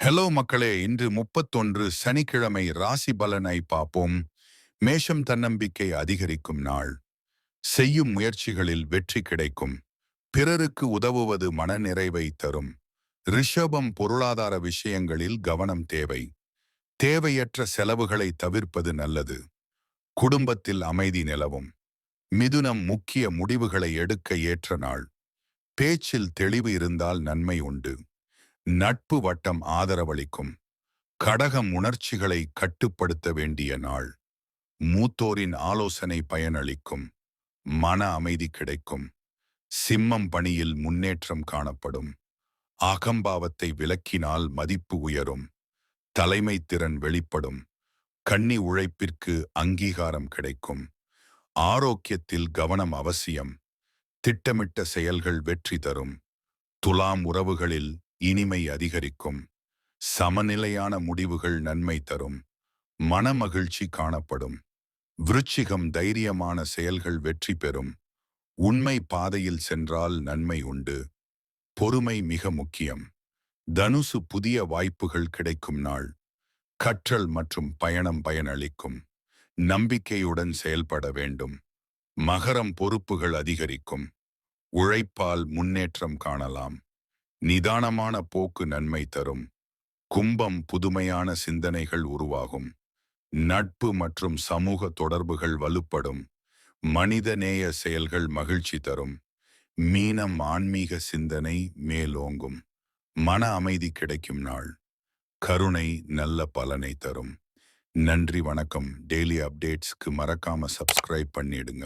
Hello மக்களே, இன்று 31 சனிக்கிழமை ராசி பலனை பார்ப்போம். மேஷம் தன்னம்பிக்கை அதிகரிக்கும் நாள். செய்யும் முயற்சிகளில் வெற்றி கிடைக்கும். பிறருக்கு உதவுவது மனநிறைவை தரும். ரிஷபம் பொருளாதார விஷயங்களில் கவனம் தேவை. தேவையற்ற செலவுகளை தவிர்ப்பது நல்லது. குடும்பத்தில் அமைதி நிலவும். மிதுனம் முக்கிய முடிவுகளை எடுக்க ஏற்ற நாள். பேச்சில் தெளிவு இருந்தால் நன்மை உண்டு. நட்பு வட்டம் ஆதரவளிக்கும். கடகம் உணர்ச்சிகளை கட்டுப்படுத்த வேண்டிய நாள். மூத்தோரின் ஆலோசனை பயனளிக்கும். மன அமைதி கிடைக்கும். சிம்மம் பணியில் முன்னேற்றம் காணப்படும். அகம்பாவத்தை விலக்கினால் மதிப்பு உயரும். தலைமை திறன் வெளிப்படும். கன்னி உழைப்பிற்கு அங்கீகாரம் கிடைக்கும். ஆரோக்கியத்தில் கவனம் அவசியம். திட்டமிட்ட செயல்கள் வெற்றி தரும். துலாம் உறவுகளில் இனிமை அதிகரிக்கும். சமநிலையான முடிவுகள் நன்மை தரும். மனமகிழ்ச்சி காணப்படும். விருச்சிகம் தைரியமான செயல்கள் வெற்றி பெறும். உண்மை பாதையில் சென்றால் நன்மை உண்டு. பொறுமை மிக முக்கியம். தனுசு புதிய வாய்ப்புகள் கிடைக்கும் நாள். கற்றல் மற்றும் பயணம் பயனளிக்கும். நம்பிக்கையுடன் செயல்பட வேண்டும். மகரம் பொறுப்புகள் அதிகரிக்கும். உழைப்பால் முன்னேற்றம் காணலாம். நிதானமான போக்கு நன்மை தரும். கும்பம் புதுமையான சிந்தனைகள் உருவாகும். நட்பு மற்றும் சமூக தொடர்புகள் வலுப்படும். மனிதநேய செயல்கள் மகிழ்ச்சி தரும். மீனம் ஆன்மீக சிந்தனை மேலோங்கும். மன அமைதி கிடைக்கும் நாள். கருணை நல்ல பலனை தரும். நன்றி, வணக்கம். டெய்லி அப்டேட்ஸ்க்கு மறக்காம சப்ஸ்கிரைப் பண்ணிடுங்க.